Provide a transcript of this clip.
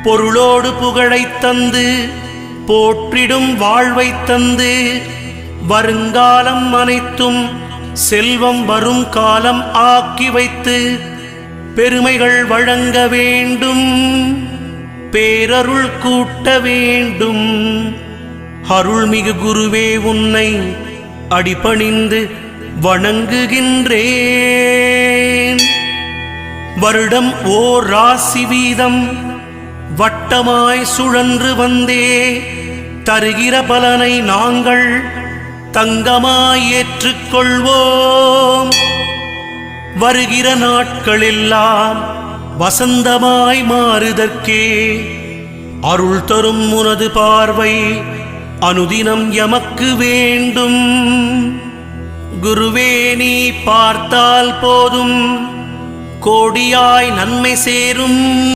பொருளோடு புகழைத் தந்து போற்றிடும் வாழ்வைத் தந்து வருங்காலம் அனைத்தும் செல்வம் வரும் காலம் ஆக்கி வைத்து பெருமைகள் வழங்க வேண்டும், பேரருள் கூட்ட வேண்டும். அருள்மிகு குருவே உன்னை அடிபணிந்து வணங்குகின்றேன். வருடம் ஓர் ராசி வீதம் வட்டமாய் சுழன்று வந்தே தருகிற பலனை நாங்கள் தங்கமாய் ஏற்றுக்கொள்வோம். வருகிற நாட்களெல்லாம் வசந்தமாய் மாறுதற்கே அருள் தரும் உனது பார்வை அனுதினம் எமக்கு வேண்டும். குருவே நீ பார்த்தால் போதும் கோடியாய் நன்மை சேரும்.